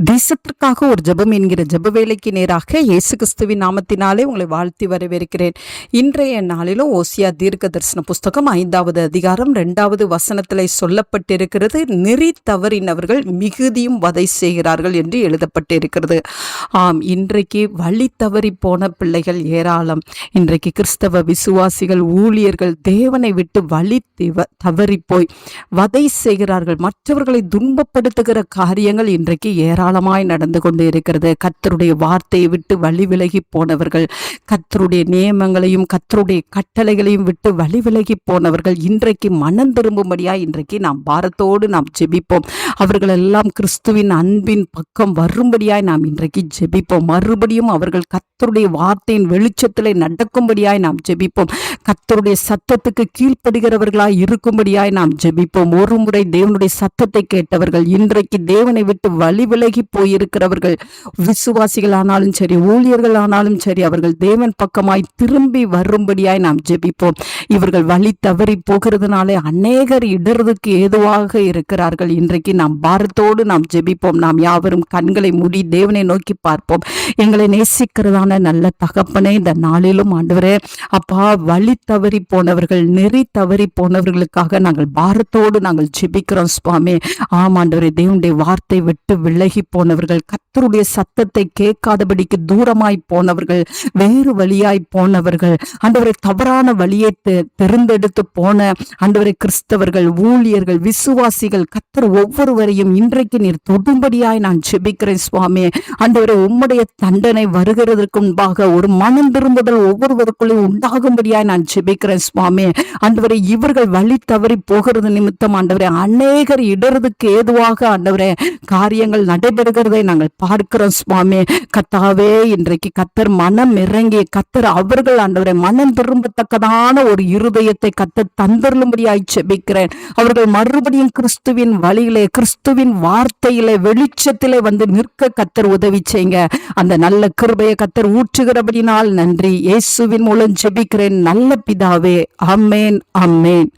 தேசத்திற்காக ஒரு ஜெபம் என்கிற ஜெப வேலைக்கு நேராக இயேசு கிறிஸ்துவின் நாமத்தினாலே உங்களை வாழ்த்தி வரவேற்கிறேன். இன்றைய நாளிலும் ஓசியா தீர்க்க தரிசன புஸ்தகம் 5வது அதிகாரம் 2வது வசனத்திலே சொல்லப்பட்டிருக்கிறது, நெறி தவறினவர்கள் மிகுதியும் வதை செய்கிறார்கள் என்று எழுதப்பட்டிருக்கிறது. ஆம், இன்றைக்கு வழி தவறி போன பிள்ளைகள் ஏராளம். இன்றைக்கு கிறிஸ்தவ விசுவாசிகள், ஊழியர்கள் தேவனை விட்டு வழி தவறி போய் வதை செய்கிறார்கள். மற்றவர்களை துன்பப்படுத்துகிற காரியங்கள் இன்றைக்கு ஏராளமாய் நடந்து கொண்டு இருக்கிறது. கர்த்தருடைய வார்த்தையை விட்டு வழி விலகி போனவர்கள், கர்த்தருடைய நியமங்களையும் கர்த்தருடைய கட்டளைகளையும் விட்டு வழி விலகி போனவர்கள் இன்றைக்கு மனம் திரும்பும்படியாய் இன்றைக்கு நாம் பாரத்தோடு நாம் ஜெபிப்போம். அவர்களெல்லாம் கிறிஸ்துவின் அன்பின் பக்கம் வரும்படியாய் நாம் இன்றைக்கு ஜெபிப்போம். மறுபடியும் அவர்கள் கர்த்தருடைய வார்த்தையின் வெளிச்சத்திலே நடக்கும்படியாய் நாம் ஜெபிப்போம். கர்த்தருடைய சத்தத்துக்கு கீழ்ப்படுகிறவர்களாய் இருக்கும்படியாய் நாம் ஜெபிப்போம். ஒரு முறை தேவனுடைய சத்தத்தை கேட்டவர்கள் இன்றைக்கு தேவனை விட்டு வழி விலகி போயிருக்கிறவர்கள், விசுவாசிகள் ஆனாலும் சரி, ஊழியர்கள் ஆனாலும் சரி, அவர்கள் தேவன் பக்கமாய் திரும்பி வரும்படியாய் நாம் ஜெபிப்போம். இவர்கள் வழி தவறி போகிறதுனாலே அநேகர் இடறதுக்கு ஏதுவாக இருக்கிறார்கள். இன்றைக்கு நாம் பாரத்தோடு நாம் ஜெபிப்போம். நாம் யாவரும் கண்களை மூடி தேவனை நோக்கி பார்ப்போம். எங்களை நேசிக்கிறதான நல்ல தகப்பனே, இந்த நாளிலும் ஆண்டவரே அப்பா, வழி தவறி போனவர்கள், நெறி தவறி போனவர்களுக்காக நாங்கள் பாரத்தோடு நாங்கள் ஜெபிக்கிறோம் சுவாமி. ஆமாண்டவரே, தேவனுடைய வார்த்தை விட்டு விலகி போனவர்கள், கர்த்தருடைய சத்தத்தை கேட்காதபடிக்கு தூரமாய் போனவர்கள், வேறு வழியாய் போனவர்கள், ஆண்டவரை தவறான வழியை தெரிந்தெடுத்து போன ஆண்டவரை கிறிஸ்தவர்கள், ஊழியர்கள், விசுவாசிகள், கர்த்தர் ஒவ்வொருவரையும் இன்றைக்கு நீர் தொடும்படியாய் நான் ஜெபிக்கிறேன் சுவாமி. ஆண்டவரை உம்முடைய தண்டனை வருகிறதற்கு முன்பாக ஒரு மனம் திரும்புதல் ஒவ்வொருவருக்குள்ளும் உண்டாகும்படியாய் நான் ஜெபிக்கிறேன் சுவாமி. ஆண்டவரை இவர்கள் வழி தவறி போகிறது நிமித்தம் ஆண்டவரை அநேகர் இடறதுக்கு ஏதுவாக ஆண்டவரே காரியங்கள் நடைபெறுகிறதை நாங்கள் பார்க்கிறோம் சுவாமி. கர்த்தாவே, இன்றைக்கு கர்த்தர் மனம் இறங்கி கர்த்தர் அவர்கள் ஆண்டவரை மனம் திரும்பத்தக்கதான ஒரு இருதயத்தை கர்த்தர் தந்தருளும்படியாய் ஜெபிக்கிறேன். அவர்கள் மறுபடியும் கிறிஸ்துவின் வழியிலே, கிறிஸ்துவின் வார்த்தையிலே, வெளிச்சத்திலே வந்து நிற்க கர்த்தர் உதவி செய்யுங்க. அந்த நல்ல கிருபையை கர்த்தர் ஊற்றுகிறபடினால் நன்றி. இயேசுவின் மூலம் ஜெபிக்கிறேன் நல்ல பிதாவே. ஆமென், ஆமென்.